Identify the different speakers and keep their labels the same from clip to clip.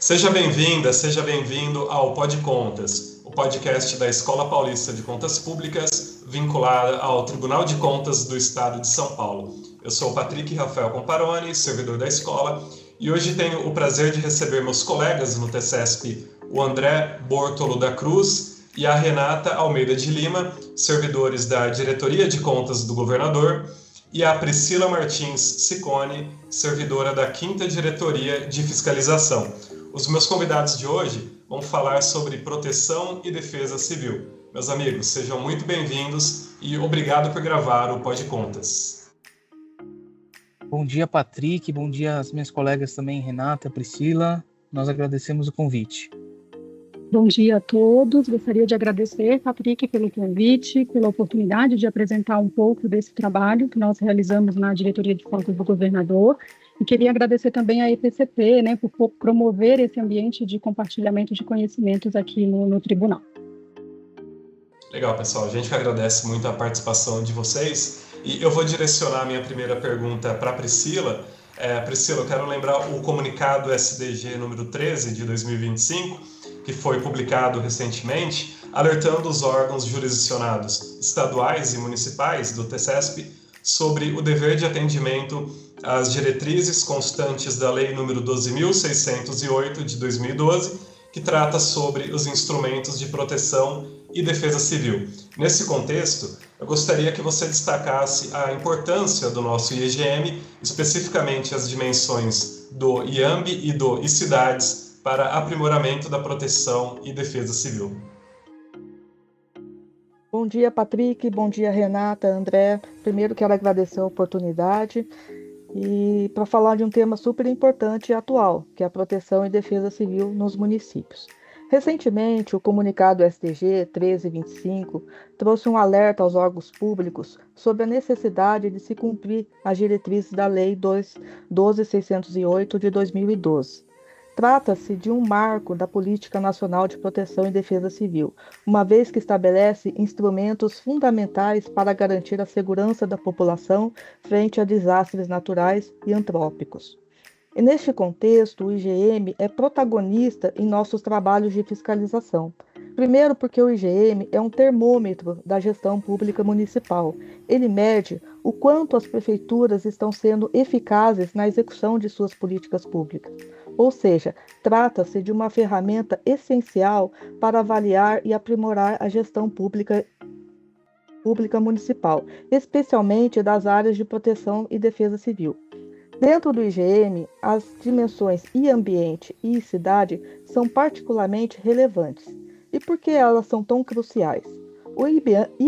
Speaker 1: Seja bem-vinda, seja bem-vindo ao Pod Contas, o podcast da Escola Paulista de Contas Públicas, vinculada ao Tribunal de Contas do Estado de São Paulo. Eu sou o Patrick Rafael Comparoni, servidor da escola, e hoje tenho o prazer de receber meus colegas no TCESP, o André Bortolo da Cruz e a Renata Almeida de Lima, servidores da Diretoria de Contas do Governador, e a Priscila Martins Ciccone, servidora da 5ª Diretoria de Fiscalização. Os meus convidados de hoje vão falar sobre proteção e defesa civil. Meus amigos, sejam muito bem-vindos e obrigado por gravar o Pod Contas.
Speaker 2: Bom dia, Patrick. Bom dia às minhas colegas também, Renata, Priscila. Nós agradecemos o convite.
Speaker 3: Bom dia a todos. Gostaria de agradecer, Patrick, pelo convite, pela oportunidade de apresentar um pouco desse trabalho que nós realizamos na Diretoria de Contas do Governador. E queria agradecer também à EPCP, por promover esse ambiente de compartilhamento de conhecimentos aqui no Tribunal.
Speaker 1: Legal, pessoal. A gente agradece muito a participação de vocês. E eu vou direcionar a minha primeira pergunta para a Priscila. Priscila, eu quero lembrar o comunicado SDG número 13 de 2025, que foi publicado recentemente, alertando os órgãos jurisdicionados estaduais e municipais do TCESP sobre o dever de atendimento às diretrizes constantes da Lei nº 12.608 de 2012, que trata sobre os instrumentos de proteção e defesa civil. Nesse contexto, eu gostaria que você destacasse a importância do nosso IEGM, especificamente as dimensões do IAMB e do ICIDADES, para aprimoramento da proteção e defesa civil.
Speaker 4: Bom dia, Patrick. Bom dia, Renata, André. Primeiro, quero agradecer a oportunidade e para falar de um tema super importante e atual, que é a proteção e defesa civil nos municípios. Recentemente, o comunicado SDG 1325 trouxe um alerta aos órgãos públicos sobre a necessidade de se cumprir as diretrizes da Lei 12.608 de 2012. Trata-se de um marco da Política Nacional de Proteção e Defesa Civil, uma vez que estabelece instrumentos fundamentais para garantir a segurança da população frente a desastres naturais e antrópicos. E neste contexto, o IGM é protagonista em nossos trabalhos de fiscalização. Primeiro, porque o IGM é um termômetro da gestão pública municipal. Ele mede o quanto as prefeituras estão sendo eficazes na execução de suas políticas públicas. Ou seja, trata-se de uma ferramenta essencial para avaliar e aprimorar a gestão pública municipal, especialmente das áreas de proteção e defesa civil. Dentro do IGM, as dimensões ambiente e cidade são particularmente relevantes. E por que elas são tão cruciais? O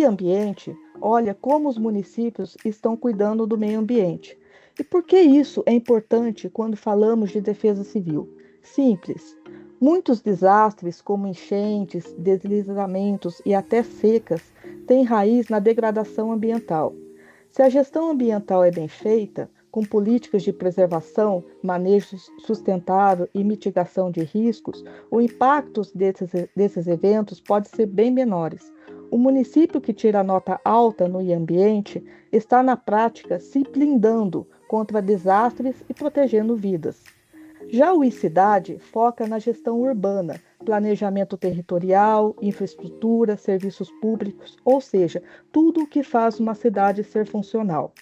Speaker 4: ambiente olha como os municípios estão cuidando do meio ambiente. E por que isso é importante quando falamos de defesa civil? Simples. Muitos desastres, como enchentes, deslizamentos e até secas, têm raiz na degradação ambiental. Se a gestão ambiental é bem feita, com políticas de preservação, manejo sustentável e mitigação de riscos, o impacto desses eventos pode ser bem menores. O município que tira nota alta no ambiente está, na prática, se blindando contra desastres e protegendo vidas. Já o ICIDAD foca na gestão urbana, planejamento territorial, infraestrutura, serviços públicos, ou seja, tudo o que faz uma cidade ser funcional.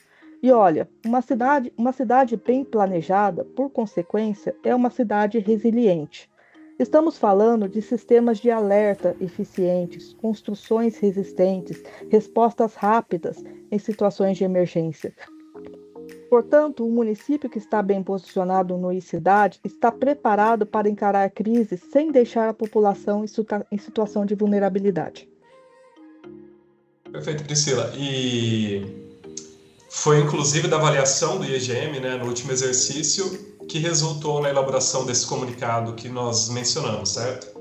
Speaker 4: E olha, uma cidade bem planejada, por consequência, é uma cidade resiliente. Estamos falando de sistemas de alerta eficientes, construções resistentes, respostas rápidas em situações de emergência. Portanto, o município que está bem posicionado no ICIDAD está preparado para encarar crises sem deixar a população em situação de vulnerabilidade.
Speaker 1: Perfeito, Priscila. E foi inclusive da avaliação do IEGM, no último exercício, que resultou na elaboração desse comunicado que nós mencionamos, certo?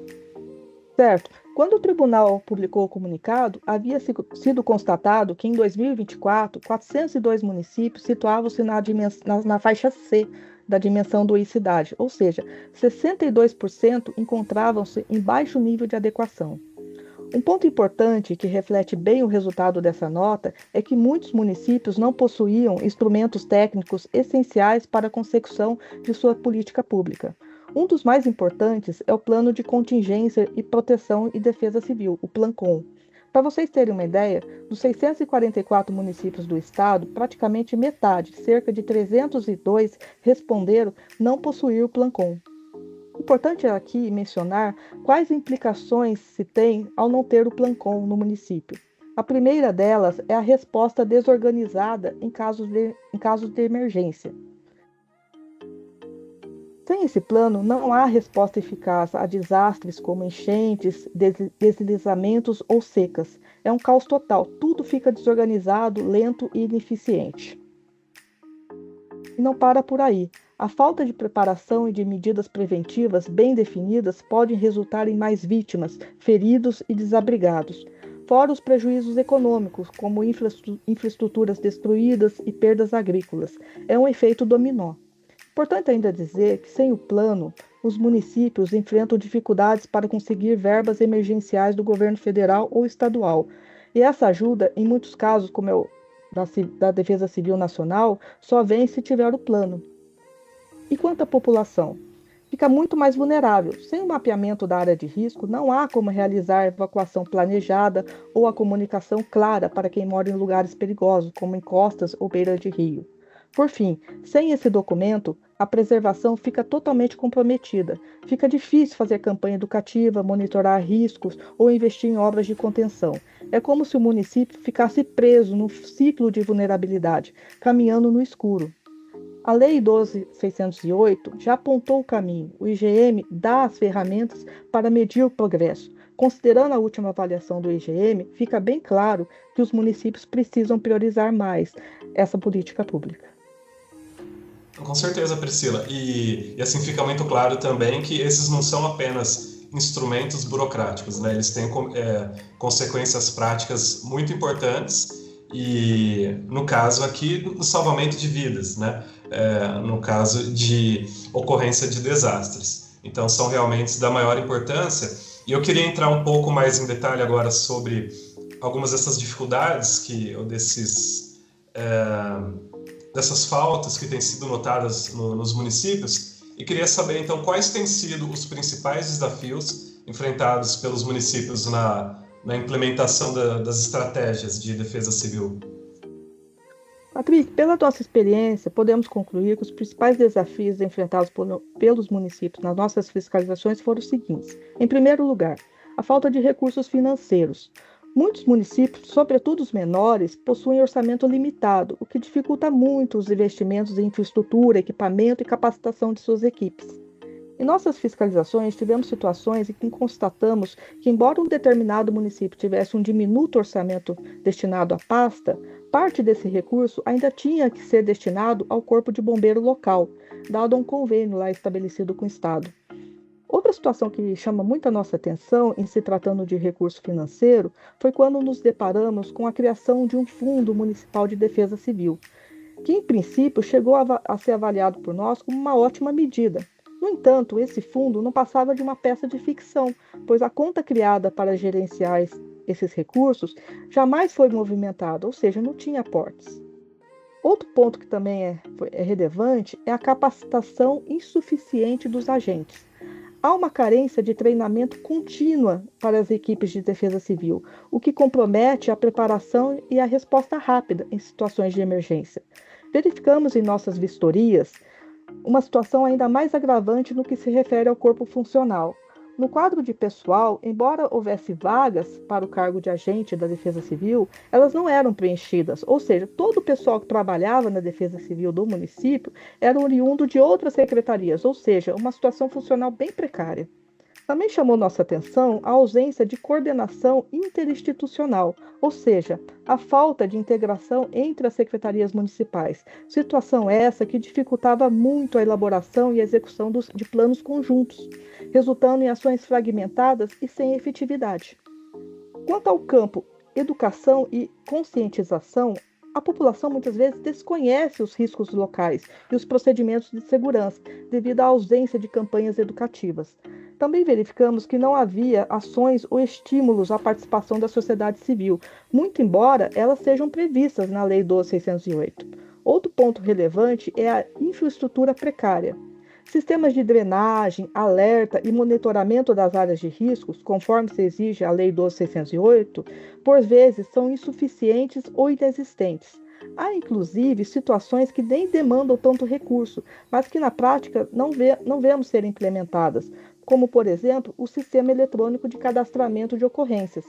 Speaker 4: Certo. Quando o tribunal publicou o comunicado, havia sido constatado que em 2024, 402 municípios situavam-se na faixa C da dimensão do ICIDAD, ou seja, 62% encontravam-se em baixo nível de adequação. Um ponto importante que reflete bem o resultado dessa nota é que muitos municípios não possuíam instrumentos técnicos essenciais para a consecução de sua política pública. Um dos mais importantes é o Plano de Contingência e Proteção e Defesa Civil, o PLANCON. Para vocês terem uma ideia, dos 644 municípios do estado, praticamente metade, cerca de 302, responderam não possuir o PLANCON. Importante aqui mencionar quais implicações se tem ao não ter o PLANCON no município. A primeira delas é a resposta desorganizada em casos de emergência. Sem esse plano, não há resposta eficaz a desastres como enchentes, deslizamentos ou secas. É um caos total, tudo fica desorganizado, lento e ineficiente. E não para por aí. A falta de preparação e de medidas preventivas bem definidas pode resultar em mais vítimas, feridos e desabrigados. Fora os prejuízos econômicos, como infraestruturas destruídas e perdas agrícolas. É um efeito dominó. Importante ainda dizer que, sem o plano, os municípios enfrentam dificuldades para conseguir verbas emergenciais do governo federal ou estadual. E essa ajuda, em muitos casos, como é o da Defesa Civil Nacional, só vem se tiver o plano. E quanto à população? Fica muito mais vulnerável. Sem o mapeamento da área de risco, não há como realizar a evacuação planejada ou a comunicação clara para quem mora em lugares perigosos, como em costas ou beira de rio. Por fim, sem esse documento, a preservação fica totalmente comprometida. Fica difícil fazer campanha educativa, monitorar riscos ou investir em obras de contenção. É como se o município ficasse preso no ciclo de vulnerabilidade, caminhando no escuro. A Lei 12.608 já apontou o caminho. O IGM dá as ferramentas para medir o progresso. Considerando a última avaliação do IGM, fica bem claro que os municípios precisam priorizar mais essa política pública.
Speaker 1: Com certeza, Priscila. E assim fica muito claro também que esses não são apenas instrumentos burocráticos, né? Eles têm consequências práticas muito importantes e, no caso aqui, no salvamento de vidas, né? No caso de ocorrência de desastres. Então, são realmente da maior importância. E eu queria entrar um pouco mais em detalhe agora sobre algumas dessas dificuldades dessas faltas que têm sido notadas nos municípios, e queria saber, então, quais têm sido os principais desafios enfrentados pelos municípios na implementação das estratégias de defesa civil.
Speaker 4: Patrick, pela nossa experiência, podemos concluir que os principais desafios enfrentados pelos municípios nas nossas fiscalizações foram os seguintes. Em primeiro lugar, a falta de recursos financeiros. Muitos municípios, sobretudo os menores, possuem orçamento limitado, o que dificulta muito os investimentos em infraestrutura, equipamento e capacitação de suas equipes. Em nossas fiscalizações, tivemos situações em que constatamos que, embora um determinado município tivesse um diminuto orçamento destinado à pasta, parte desse recurso ainda tinha que ser destinado ao corpo de bombeiro local, dado um convênio lá estabelecido com o Estado. Outra situação que chama muito a nossa atenção em se tratando de recurso financeiro foi quando nos deparamos com a criação de um Fundo Municipal de Defesa Civil, que em princípio chegou a ser avaliado por nós como uma ótima medida. No entanto, esse fundo não passava de uma peça de ficção, pois a conta criada para gerenciar esses recursos jamais foi movimentada, ou seja, não tinha aportes. Outro ponto que também é relevante é a capacitação insuficiente dos agentes. Há uma carência de treinamento contínua para as equipes de defesa civil, o que compromete a preparação e a resposta rápida em situações de emergência. Verificamos em nossas vistorias uma situação ainda mais agravante no que se refere ao corpo funcional. No quadro de pessoal, embora houvesse vagas para o cargo de agente da Defesa Civil, elas não eram preenchidas, ou seja, todo o pessoal que trabalhava na Defesa Civil do município era oriundo de outras secretarias, ou seja, uma situação funcional bem precária. Também chamou nossa atenção a ausência de coordenação interinstitucional, ou seja, a falta de integração entre as secretarias municipais. Situação essa que dificultava muito a elaboração e a execução de planos conjuntos, resultando em ações fragmentadas e sem efetividade. Quanto ao campo educação e conscientização, a população muitas vezes desconhece os riscos locais e os procedimentos de segurança devido à ausência de campanhas educativas. Também verificamos que não havia ações ou estímulos à participação da sociedade civil, muito embora elas sejam previstas na Lei 12.608. Outro ponto relevante é a infraestrutura precária. Sistemas de drenagem, alerta e monitoramento das áreas de riscos, conforme se exige a Lei 12.608, por vezes são insuficientes ou inexistentes. Há, inclusive, situações que nem demandam tanto recurso, mas que na prática não vemos serem implementadas, como, por exemplo, o Sistema Eletrônico de Cadastramento de Ocorrências.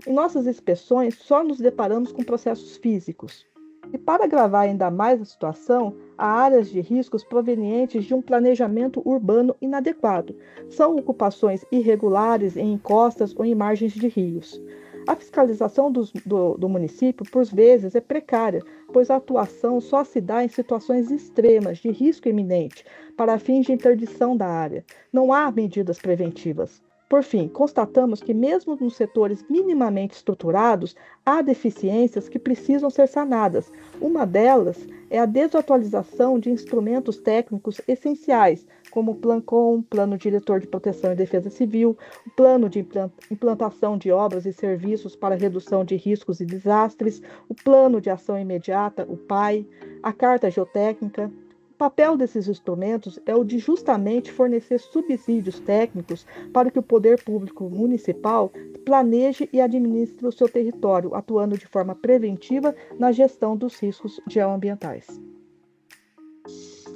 Speaker 4: Em nossas inspeções, só nos deparamos com processos físicos. E para agravar ainda mais a situação, há áreas de riscos provenientes de um planejamento urbano inadequado. São ocupações irregulares em encostas ou em margens de rios. A fiscalização do município, por vezes, é precária, pois a atuação só se dá em situações extremas, de risco iminente, para fins de interdição da área. Não há medidas preventivas. Por fim, constatamos que, mesmo nos setores minimamente estruturados, há deficiências que precisam ser sanadas. Uma delas é a desatualização de instrumentos técnicos essenciais, como o PLANCOM, Plano Diretor de Proteção e Defesa Civil, o Plano de Implantação de Obras e Serviços para Redução de Riscos e Desastres, o Plano de Ação Imediata, o PAI, a Carta Geotécnica. O papel desses instrumentos é o de justamente fornecer subsídios técnicos para que o poder público municipal planeje e administre o seu território, atuando de forma preventiva na gestão dos riscos geoambientais.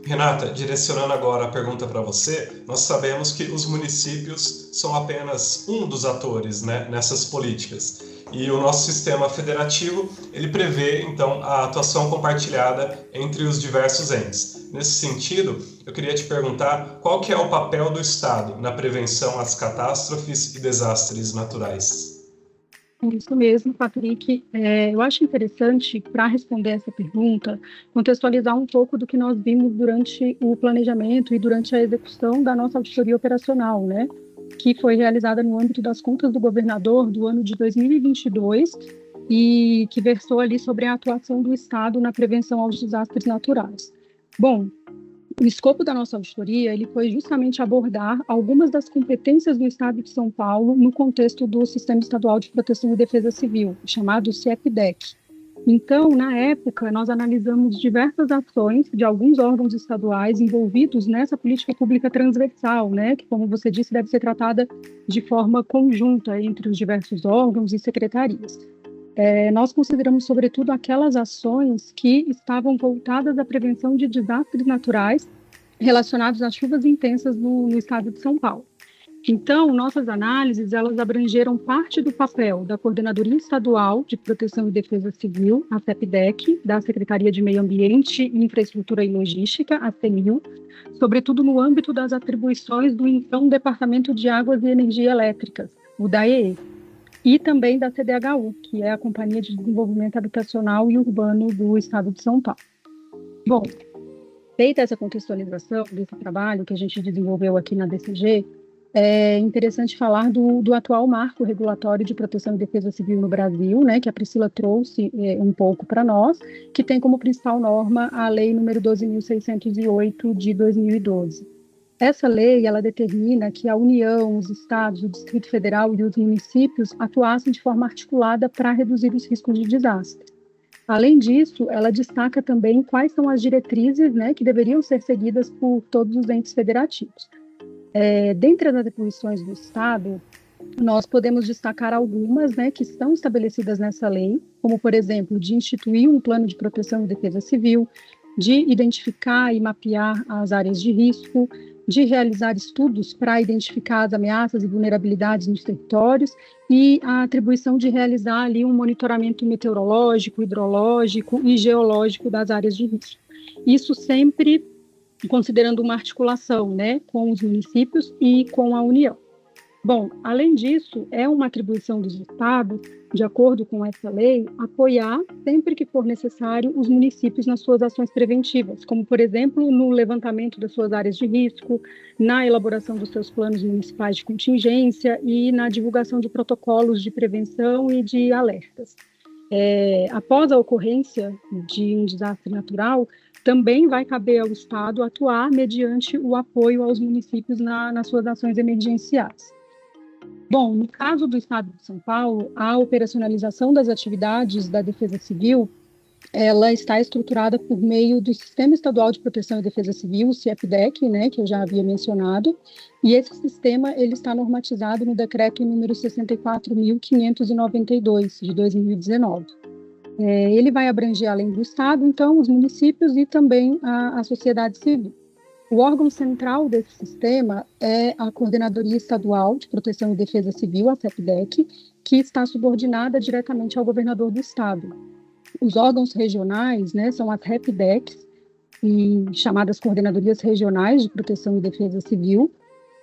Speaker 1: Renata, direcionando agora a pergunta para você, nós sabemos que os municípios são apenas um dos atores, né, nessas políticas. E o nosso sistema federativo, ele prevê, então, a atuação compartilhada entre os diversos entes. Nesse sentido, eu queria te perguntar qual que é o papel do Estado na prevenção às catástrofes e desastres naturais?
Speaker 3: Isso mesmo, Patrick. Eu acho interessante, para responder essa pergunta, contextualizar um pouco do que nós vimos durante o planejamento e durante a execução da nossa auditoria operacional, né? Que foi realizada no âmbito das contas do governador do ano de 2022 e que versou ali sobre a atuação do Estado na prevenção aos desastres naturais. Bom, o escopo da nossa auditoria ele foi justamente abordar algumas das competências do Estado de São Paulo no contexto do Sistema Estadual de Proteção e Defesa Civil, chamado CIEPDEC. Então, na época, nós analisamos diversas ações de alguns órgãos estaduais envolvidos nessa política pública transversal, né, que, como você disse, deve ser tratada de forma conjunta entre os diversos órgãos e secretarias. Nós consideramos, sobretudo, aquelas ações que estavam voltadas à prevenção de desastres naturais relacionados às chuvas intensas no estado de São Paulo. Então, nossas análises, elas abrangeram parte do papel da Coordenadoria Estadual de Proteção e Defesa Civil, a CEPDEC, da Secretaria de Meio Ambiente, Infraestrutura e Logística, a CEMIL, sobretudo no âmbito das atribuições do então Departamento de Águas e Energia Elétricas, o DAEE, e também da CDHU, que é a Companhia de Desenvolvimento Habitacional e Urbano do Estado de São Paulo. Bom, feita essa contextualização desse trabalho que a gente desenvolveu aqui na DCG, é interessante falar do atual marco regulatório de proteção e defesa civil no Brasil, né, que a Priscila trouxe um pouco para nós, que tem como principal norma a Lei número 12.608 de 2012. Essa lei, ela determina que a União, os estados, o Distrito Federal e os municípios atuassem de forma articulada para reduzir os riscos de desastre. Além disso, ela destaca também quais são as diretrizes, né, que deveriam ser seguidas por todos os entes federativos. Dentre as atribuições do Estado, nós podemos destacar algumas, né, que estão estabelecidas nessa lei, como, por exemplo, de instituir um plano de proteção e defesa civil, de identificar e mapear as áreas de risco, de realizar estudos para identificar as ameaças e vulnerabilidades nos territórios e a atribuição de realizar ali um monitoramento meteorológico, hidrológico e geológico das áreas de risco. Isso sempre considerando uma articulação, né, com os municípios e com a União. Bom, além disso, é uma atribuição dos estados, de acordo com essa lei, apoiar, sempre que for necessário, os municípios nas suas ações preventivas, como, por exemplo, no levantamento das suas áreas de risco, na elaboração dos seus planos municipais de contingência e na divulgação de protocolos de prevenção e de alertas. Após a ocorrência de um desastre natural, também vai caber ao Estado atuar mediante o apoio aos municípios nas suas ações emergenciais. Bom, no caso do Estado de São Paulo, a operacionalização das atividades da Defesa Civil ela está estruturada por meio do Sistema Estadual de Proteção e Defesa Civil, o CIEPDEC, né, que eu já havia mencionado, e esse sistema ele está normatizado no decreto número 64.592, de 2019. Ele vai abranger, além do Estado, então, os municípios e também a sociedade civil. O órgão central desse sistema é a Coordenadoria Estadual de Proteção e Defesa Civil, a CEPDEC, que está subordinada diretamente ao governador do Estado. Os órgãos regionais, né, são as REPDECs, chamadas Coordenadorias Regionais de Proteção e Defesa Civil.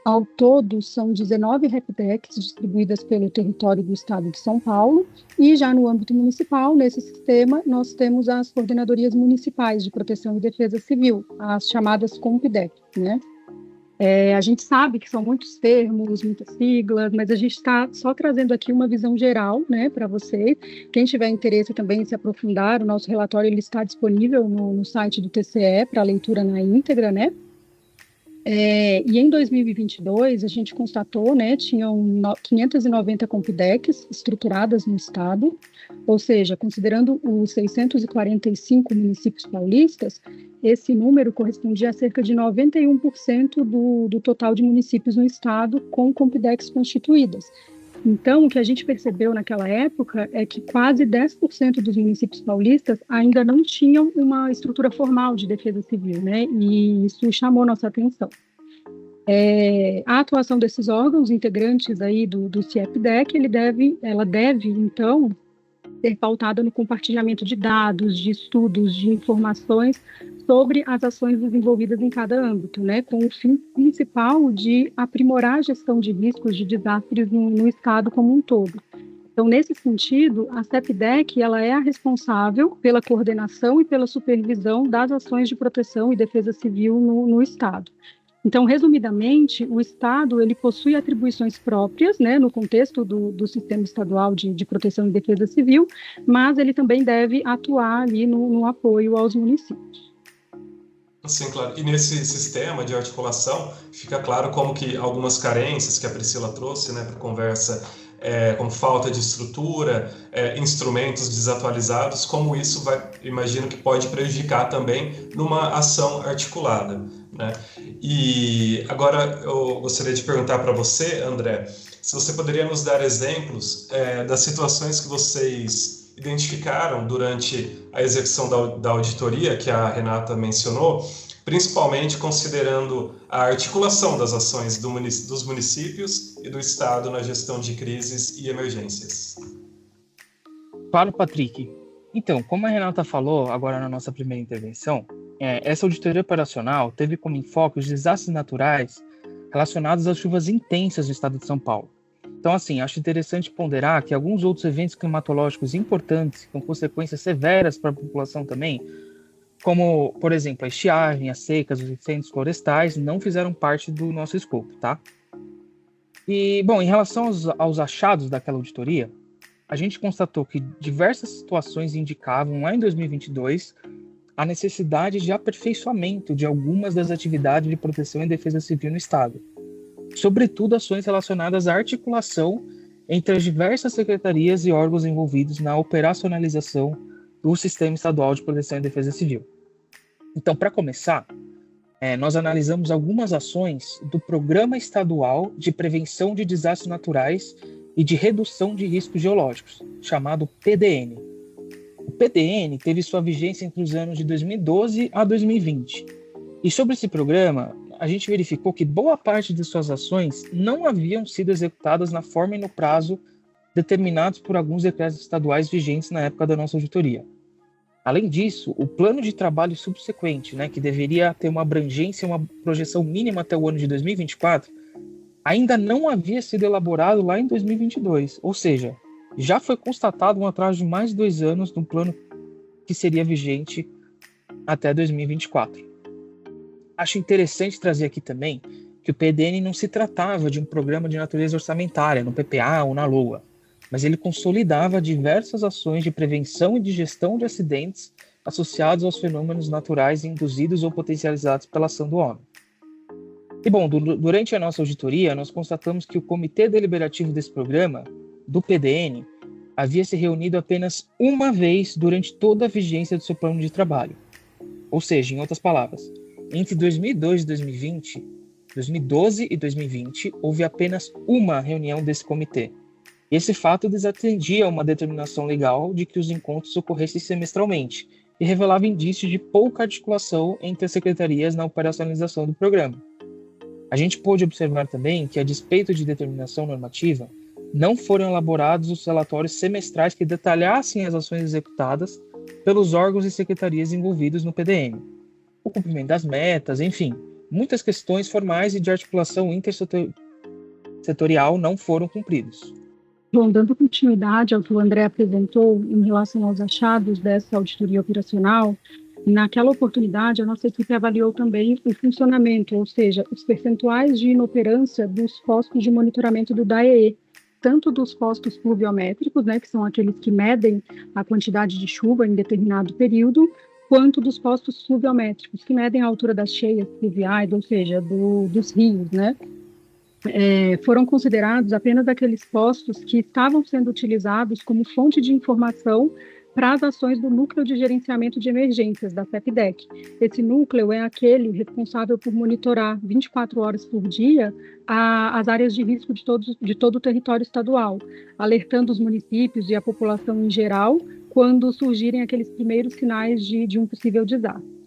Speaker 3: Ao todo, são 19 REPDECs distribuídas pelo território do Estado de São Paulo, e já no âmbito municipal, nesse sistema, nós temos as Coordenadorias Municipais de Proteção e Defesa Civil, as chamadas COMPDEC, né? A gente sabe que são muitos termos, muitas siglas, mas a gente está só trazendo aqui uma visão geral, né, para vocês. Quem tiver interesse também em se aprofundar, o nosso relatório ele está disponível no site do TCE para leitura na íntegra, né? E em 2022, a gente constatou, né, tinham 590 COMPDECs estruturadas no estado, ou seja, considerando os 645 municípios paulistas, esse número correspondia a cerca de 91% do total de municípios no estado com COMPDECs constituídas. Então, o que a gente percebeu naquela época é que quase 10% dos municípios paulistas ainda não tinham uma estrutura formal de defesa civil, né? E isso chamou nossa atenção. A atuação desses órgãos integrantes aí do CIEPDEC, ela deve, então, ser pautada no compartilhamento de dados, de estudos, de informações sobre as ações desenvolvidas em cada âmbito, né, com o fim principal de aprimorar a gestão de riscos de desastres no estado como um todo. Então, nesse sentido, a CEPDEC ela é a responsável pela coordenação e pela supervisão das ações de proteção e defesa civil no estado. Então, resumidamente, o Estado ele possui atribuições próprias, né, no contexto do Sistema Estadual de Proteção e Defesa Civil, mas ele também deve atuar ali no apoio aos municípios.
Speaker 1: Sim, claro. E nesse sistema de articulação, fica claro como que algumas carências que a Priscila trouxe, né, para a conversa, como falta de estrutura, instrumentos desatualizados, como isso imagino que pode prejudicar também numa ação articulada, né? E agora eu gostaria de perguntar para você, André, se você poderia nos dar exemplos das situações que vocês identificaram durante a execução da auditoria que a Renata mencionou, principalmente considerando a articulação das ações dos municípios e do Estado na gestão de crises e emergências.
Speaker 2: Claro, Patrick. Então, como a Renata falou agora na nossa primeira intervenção, essa auditoria operacional teve como enfoque os desastres naturais relacionados às chuvas intensas no estado de São Paulo. Então, assim, acho interessante ponderar que alguns outros eventos climatológicos importantes, com consequências severas para a população também, como, por exemplo, a estiagem, as secas, os incêndios florestais, não fizeram parte do nosso escopo, tá? E, bom, em relação aos achados daquela auditoria, a gente constatou que diversas situações indicavam, lá em 2022, a necessidade de aperfeiçoamento de algumas das atividades de proteção e defesa civil no Estado, sobretudo ações relacionadas à articulação entre as diversas secretarias e órgãos envolvidos na operacionalização do Sistema Estadual de Proteção e Defesa Civil. Então, para começar, nós analisamos algumas ações do Programa Estadual de Prevenção de Desastres Naturais e de Redução de Riscos Geológicos, chamado PDN. O PDN teve sua vigência entre os anos de 2012 a 2020. E sobre esse programa, a gente verificou que boa parte de suas ações não haviam sido executadas na forma e no prazo determinados por alguns decretos estaduais vigentes na época da nossa auditoria. Além disso, o plano de trabalho subsequente, né, que deveria ter uma abrangência e uma projeção mínima até o ano de 2024, ainda não havia sido elaborado lá em 2022, ou seja, já foi constatado um atraso de mais de 2 anos no plano que seria vigente até 2024. Acho interessante trazer aqui também que o PDN não se tratava de um programa de natureza orçamentária, no PPA ou na LOA, mas ele consolidava diversas ações de prevenção e de gestão de acidentes associados aos fenômenos naturais induzidos ou potencializados pela ação do homem. E bom, durante a nossa auditoria, nós constatamos que o comitê deliberativo desse programa, do PDN, havia se reunido apenas uma vez durante toda a vigência do seu plano de trabalho. Ou seja, em outras palavras, entre 2012 e 2020, houve apenas uma reunião desse comitê. E esse fato desatendia uma determinação legal de que os encontros ocorressem semestralmente e revelava indícios de pouca articulação entre as secretarias na operacionalização do programa. A gente pôde observar também que, a despeito de determinação normativa, não foram elaborados os relatórios semestrais que detalhassem as ações executadas pelos órgãos e secretarias envolvidos no PDM, o cumprimento das metas, enfim, muitas questões formais e de articulação intersetorial não foram cumpridos.
Speaker 3: Bom, dando continuidade ao que o André apresentou em relação aos achados dessa auditoria operacional, naquela oportunidade a nossa equipe avaliou também o funcionamento, ou seja, os percentuais de inoperância dos postos de monitoramento do DAEE, tanto dos postos pluviométricos, né, que são aqueles que medem a quantidade de chuva em determinado período, quanto dos postos fluviométricos, que medem a altura das cheias pluviais, ou seja, dos rios, né? Foram considerados apenas aqueles postos que estavam sendo utilizados como fonte de informação para as ações do Núcleo de Gerenciamento de Emergências, da CEPDEC. Esse núcleo é aquele responsável por monitorar 24 horas por dia as áreas de risco de todo o território estadual, alertando os municípios e a população em geral quando surgirem aqueles primeiros sinais de um possível desastre.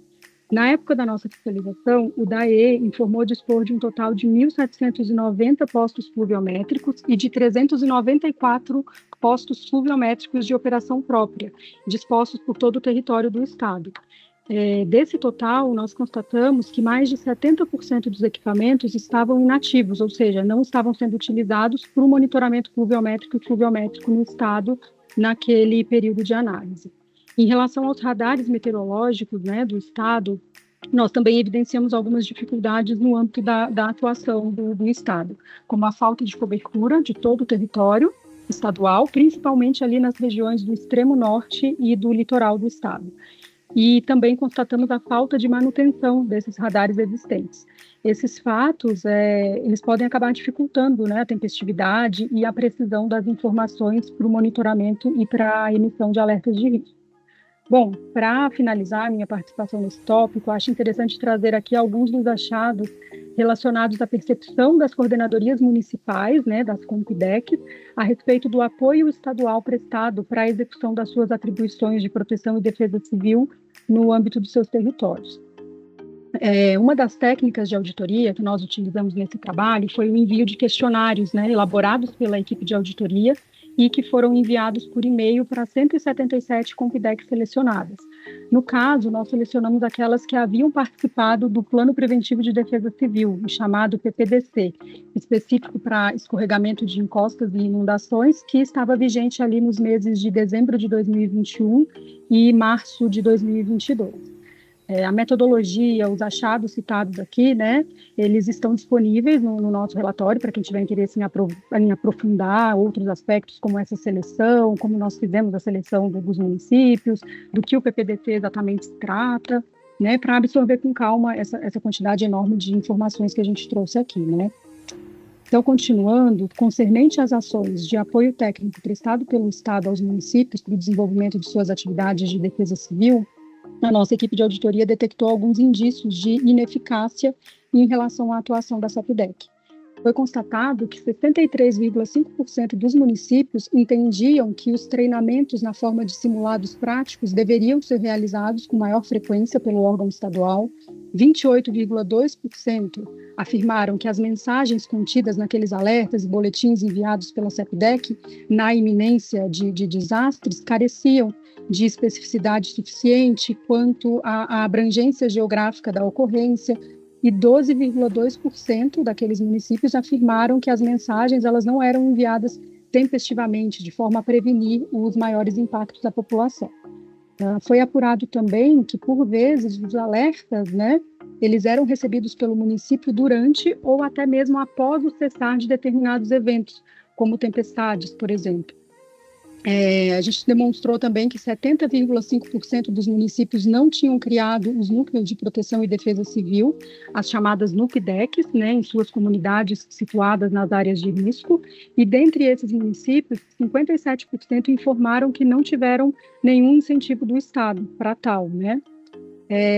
Speaker 3: Na época da nossa fiscalização, o DAE informou dispor de um total de 1.790 postos pluviométricos e de 394 postos pluviométricos de operação própria, dispostos por todo o território do estado. Desse total, nós constatamos que mais de 70% dos equipamentos estavam inativos, ou seja, não estavam sendo utilizados para o monitoramento pluviométrico e fluviométrico no estado naquele período de análise. Em relação aos radares meteorológicos, né, do estado, nós também evidenciamos algumas dificuldades no âmbito da atuação do estado, como a falta de cobertura de todo o território estadual, principalmente ali nas regiões do extremo norte e do litoral do estado. E também constatamos a falta de manutenção desses radares existentes. Esses fatos, eles podem acabar dificultando, né, a tempestividade e a precisão das informações para o monitoramento e para a emissão de alertas de risco. Bom, para finalizar minha participação nesse tópico, acho interessante trazer aqui alguns dos achados relacionados à percepção das coordenadorias municipais, né, das COMPIDEC, a respeito do apoio estadual prestado para a execução das suas atribuições de proteção e defesa civil no âmbito dos seus territórios. Uma das técnicas de auditoria que nós utilizamos nesse trabalho foi o envio de questionários, né, elaborados pela equipe de auditoria e que foram enviados por e-mail para 177 COMPIDEC selecionadas. No caso, nós selecionamos aquelas que haviam participado do Plano Preventivo de Defesa Civil, o chamado PPDC, específico para escorregamento de encostas e inundações, que estava vigente ali nos meses de dezembro de 2021 e março de 2022. A metodologia, os achados citados aqui, né, eles estão disponíveis no nosso relatório para quem tiver interesse em aprofundar outros aspectos, como essa seleção, como nós fizemos a seleção dos municípios, do que o PPDC exatamente se trata, né, para absorver com calma essa quantidade enorme de informações que a gente trouxe aqui, né. Então, continuando, concernente às ações de apoio técnico prestado pelo Estado aos municípios para o desenvolvimento de suas atividades de defesa civil, a nossa equipe de auditoria detectou alguns indícios de ineficácia em relação à atuação da CEPDEC. Foi constatado que 63,5% dos municípios entendiam que os treinamentos na forma de simulados práticos deveriam ser realizados com maior frequência pelo órgão estadual, 28,2% afirmaram que as mensagens contidas naqueles alertas e boletins enviados pela CEPDEC na iminência de desastres careciam de especificidade suficiente quanto à abrangência geográfica da ocorrência, e 12,2% daqueles municípios afirmaram que as mensagens elas não eram enviadas tempestivamente, de forma a prevenir os maiores impactos à população. Foi apurado também que, por vezes, os alertas, né, eles eram recebidos pelo município durante ou até mesmo após o cessar de determinados eventos, como tempestades, por exemplo. A gente demonstrou também que 70,5% dos municípios não tinham criado os núcleos de proteção e defesa civil, as chamadas NUPDECs, né, em suas comunidades situadas nas áreas de risco, e dentre esses municípios, 57% informaram que não tiveram nenhum incentivo do Estado para tal, né?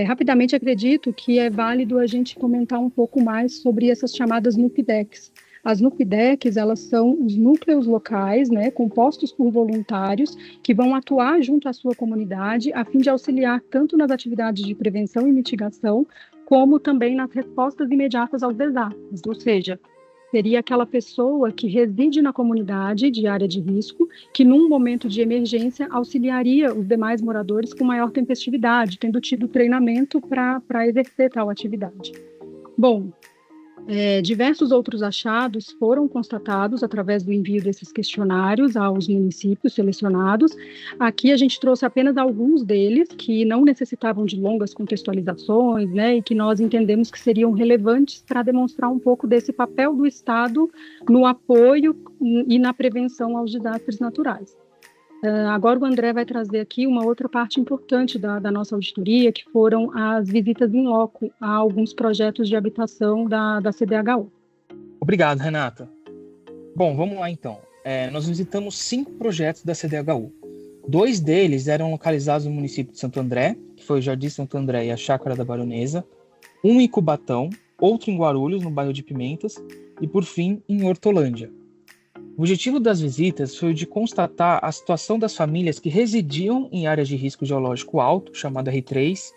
Speaker 3: Rapidamente, acredito que é válido a gente comentar um pouco mais sobre essas chamadas NUPDECs. As NUPDECs, elas são os núcleos locais, né, compostos por voluntários que vão atuar junto à sua comunidade a fim de auxiliar tanto nas atividades de prevenção e mitigação, como também nas respostas imediatas aos desastres, ou seja, seria aquela pessoa que reside na comunidade de área de risco, que num momento de emergência auxiliaria os demais moradores com maior tempestividade, tendo tido treinamento para exercer tal atividade. Bom, diversos outros achados foram constatados através do envio desses questionários aos municípios selecionados. Aqui a gente trouxe apenas alguns deles, que não necessitavam de longas contextualizações, né, e que nós entendemos que seriam relevantes para demonstrar um pouco desse papel do Estado no apoio e na prevenção aos desastres naturais. Agora o André vai trazer aqui uma outra parte importante da nossa auditoria, que foram as visitas em loco a alguns projetos de habitação da CDHU.
Speaker 2: Obrigado, Renata. Bom, vamos lá então. Nós visitamos 5 projetos da CDHU. 2 deles eram localizados no município de Santo André, que foi o Jardim Santo André e a Chácara da Baronesa, um em Cubatão, outro em Guarulhos, no bairro de Pimentas, e por fim em Hortolândia. O objetivo das visitas foi o de constatar a situação das famílias que residiam em áreas de risco geológico alto, chamado R3,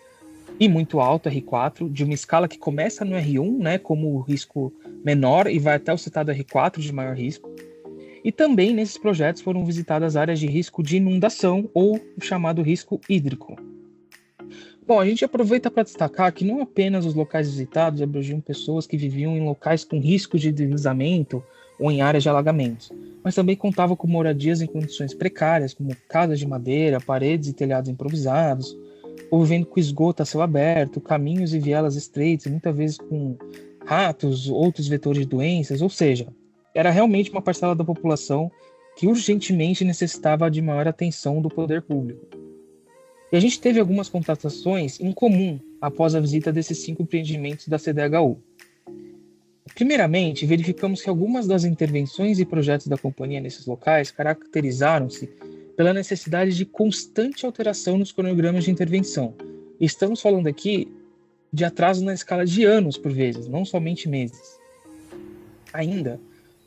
Speaker 2: e muito alto, R4, de uma escala que começa no R1, né, como o risco menor, e vai até o citado R4, de maior risco. E também nesses projetos foram visitadas áreas de risco de inundação, ou o chamado risco hídrico. Bom, a gente aproveita para destacar que não apenas os locais visitados abrangiam pessoas que viviam em locais com risco de deslizamento, ou em áreas de alagamentos, mas também contava com moradias em condições precárias, como casas de madeira, paredes e telhados improvisados, ou vivendo com esgoto a céu aberto, caminhos e vielas estreitas, muitas vezes com ratos, outros vetores de doenças, ou seja, era realmente uma parcela da população que urgentemente necessitava de maior atenção do poder público. E a gente teve algumas constatações em comum após a visita desses 5 empreendimentos da CDHU. Primeiramente, verificamos que algumas das intervenções e projetos da companhia nesses locais caracterizaram-se pela necessidade de constante alteração nos cronogramas de intervenção. Estamos falando aqui de atraso na escala de anos, por vezes, não somente meses. Ainda,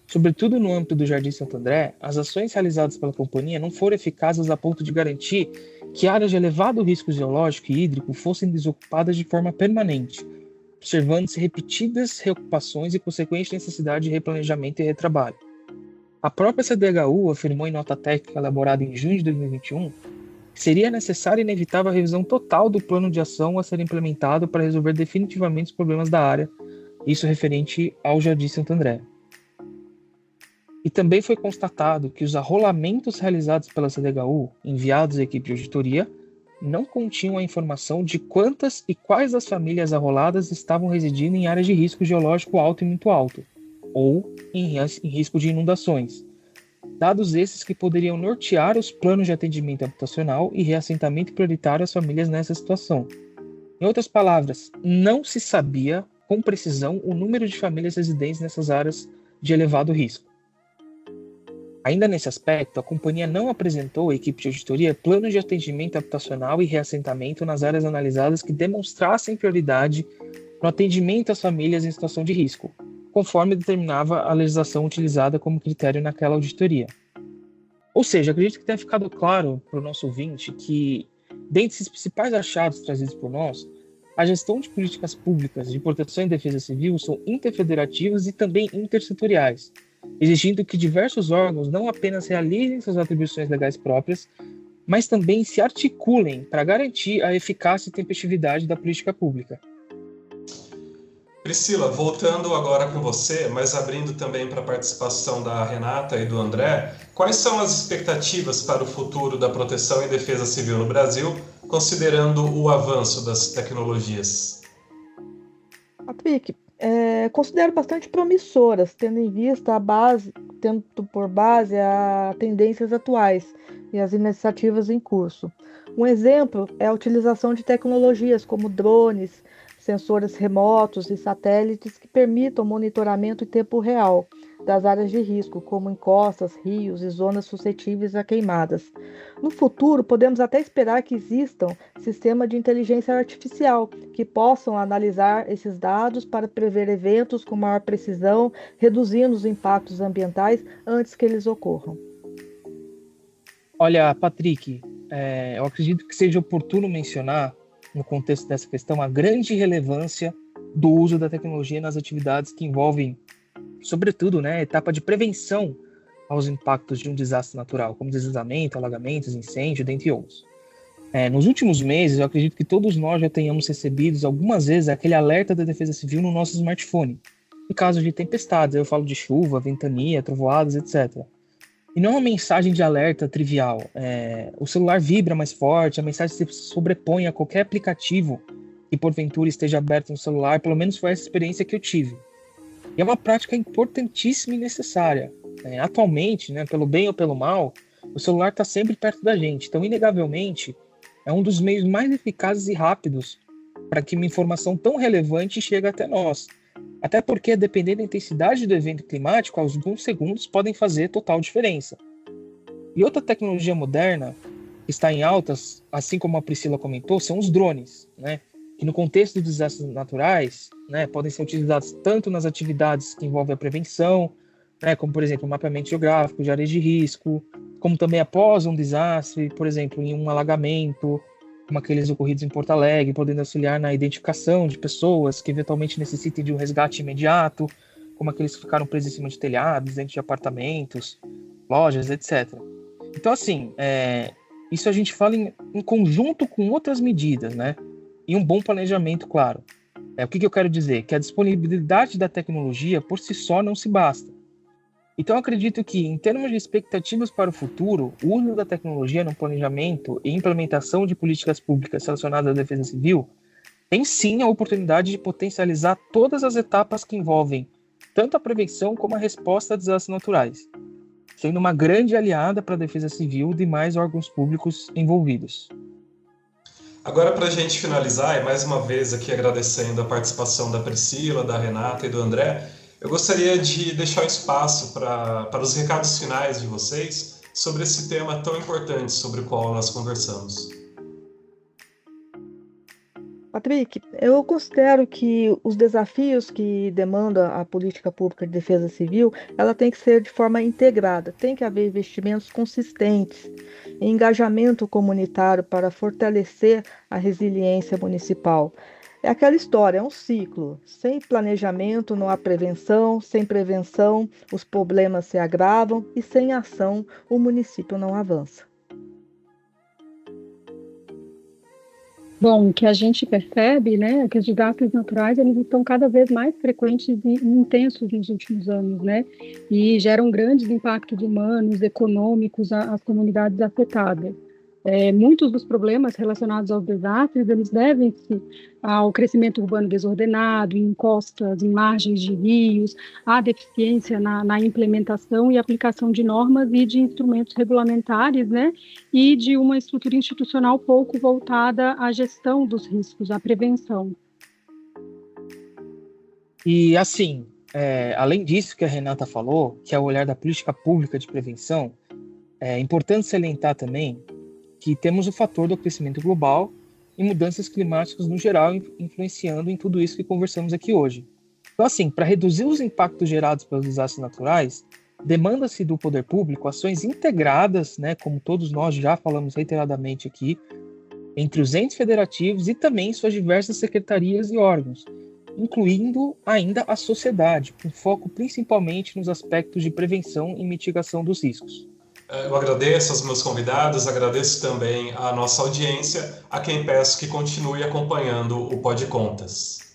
Speaker 2: sobretudo no âmbito do Jardim Santo André, as ações realizadas pela companhia não foram eficazes a ponto de garantir que áreas de elevado risco geológico e hídrico fossem desocupadas de forma permanente, observando-se repetidas reocupações e consequente necessidade de replanejamento e retrabalho. A própria CDHU afirmou em nota técnica elaborada em junho de 2021 que seria necessária e inevitável a revisão total do plano de ação a ser implementado para resolver definitivamente os problemas da área, isso referente ao Jardim Santo André. E também foi constatado que os arrolamentos realizados pela CDHU, enviados à equipe de auditoria, não continham a informação de quantas e quais das famílias arroladas estavam residindo em áreas de risco geológico alto e muito alto, ou em risco de inundações. Dados esses que poderiam nortear os planos de atendimento habitacional e reassentamento prioritário às famílias nessa situação. Em outras palavras, não se sabia com precisão o número de famílias residentes nessas áreas de elevado risco. Ainda nesse aspecto, a companhia não apresentou à equipe de auditoria planos de atendimento habitacional e reassentamento nas áreas analisadas que demonstrassem prioridade no atendimento às famílias em situação de risco, conforme determinava a legislação utilizada como critério naquela auditoria. Ou seja, acredito que tenha ficado claro para o nosso ouvinte que, dentre esses principais achados trazidos por nós, a gestão de políticas públicas de proteção e defesa civil são interfederativas e também intersetoriais, exigindo que diversos órgãos não apenas realizem suas atribuições legais próprias, mas também se articulem para garantir a eficácia e tempestividade da política pública.
Speaker 1: Priscila, voltando agora com você, mas abrindo também para a participação da Renata e do André, quais são as expectativas para o futuro da proteção e defesa civil no Brasil, considerando o avanço das tecnologias?
Speaker 4: Patrick, considero bastante promissoras, tendo por base as tendências atuais e as iniciativas em curso. Um exemplo é a utilização de tecnologias como drones, sensores remotos e satélites que permitam monitoramento em tempo real das áreas de risco, como encostas, rios e zonas suscetíveis a queimadas. No futuro, podemos até esperar que existam sistemas de inteligência artificial que possam analisar esses dados para prever eventos com maior precisão, reduzindo os impactos ambientais antes que eles ocorram.
Speaker 2: Olha, Patrick, eu acredito que seja oportuno mencionar, no contexto dessa questão, a grande relevância do uso da tecnologia nas atividades que envolvem, sobretudo, a etapa de prevenção aos impactos de um desastre natural, como deslizamento, alagamentos, incêndio, dentre outros. Nos últimos meses, eu acredito que todos nós já tenhamos recebido algumas vezes aquele alerta da Defesa Civil no nosso smartphone. Em caso de tempestades, eu falo de chuva, ventania, trovoadas, etc. E não é uma mensagem de alerta trivial. O celular vibra mais forte, a mensagem se sobrepõe a qualquer aplicativo que porventura esteja aberto no celular, pelo menos foi essa experiência que eu tive. E é uma prática importantíssima e necessária. Atualmente, pelo bem ou pelo mal, o celular está sempre perto da gente. Então, inegavelmente, é um dos meios mais eficazes e rápidos para que uma informação tão relevante chegue até nós. Até porque, dependendo da intensidade do evento climático, alguns segundos podem fazer total diferença. E outra tecnologia moderna que está em altas, assim como a Priscila comentou, são os drones, que no contexto dos desastres naturais, podem ser utilizados tanto nas atividades que envolvem a prevenção, como, por exemplo, o mapeamento geográfico de áreas de risco, como também após um desastre, por exemplo, em um alagamento, como aqueles ocorridos em Porto Alegre, podendo auxiliar na identificação de pessoas que eventualmente necessitem de um resgate imediato, como aqueles que ficaram presos em cima de telhados, dentro de apartamentos, lojas, etc. Então, assim, isso a gente fala em conjunto com outras medidas, e um bom planejamento, claro. O que eu quero dizer? Que a disponibilidade da tecnologia por si só não se basta. Então, eu acredito que, em termos de expectativas para o futuro, o uso da tecnologia no planejamento e implementação de políticas públicas relacionadas à defesa civil tem sim a oportunidade de potencializar todas as etapas que envolvem tanto a prevenção como a resposta a desastres naturais, sendo uma grande aliada para a defesa civil e demais órgãos públicos envolvidos.
Speaker 1: Agora, para a gente finalizar, e mais uma vez aqui agradecendo a participação da Priscila, da Renata e do André, eu gostaria de deixar um espaço para os recados finais de vocês sobre esse tema tão importante sobre o qual nós conversamos.
Speaker 4: Patrick, eu considero que os desafios que demanda a política pública de defesa civil, ela tem que ser de forma integrada, tem que haver investimentos consistentes, engajamento comunitário para fortalecer a resiliência municipal. É aquela história, é um ciclo. Sem planejamento não há prevenção, sem prevenção os problemas se agravam e sem ação o município não avança.
Speaker 3: Bom, o que a gente percebe, é que os desastres naturais eles estão cada vez mais frequentes e intensos nos últimos anos, e geram grandes impactos humanos, econômicos às comunidades afetadas. Muitos dos problemas relacionados aos desastres, eles devem-se ao crescimento urbano desordenado, em encostas, em margens de rios, à deficiência na implementação e aplicação de normas e de instrumentos regulamentares, e de uma estrutura institucional pouco voltada à gestão dos riscos, à prevenção.
Speaker 2: E, assim, além disso que a Renata falou, que é o olhar da política pública de prevenção, é importante salientar também que temos o fator do aquecimento global e mudanças climáticas no geral influenciando em tudo isso que conversamos aqui hoje. Então, assim, para reduzir os impactos gerados pelos desastres naturais, demanda-se do poder público ações integradas, como todos nós já falamos reiteradamente aqui, entre os entes federativos e também suas diversas secretarias e órgãos, incluindo ainda a sociedade, com foco principalmente nos aspectos de prevenção e mitigação dos riscos.
Speaker 1: Eu agradeço aos meus convidados, agradeço também à nossa audiência, a quem peço que continue acompanhando o Pod Contas.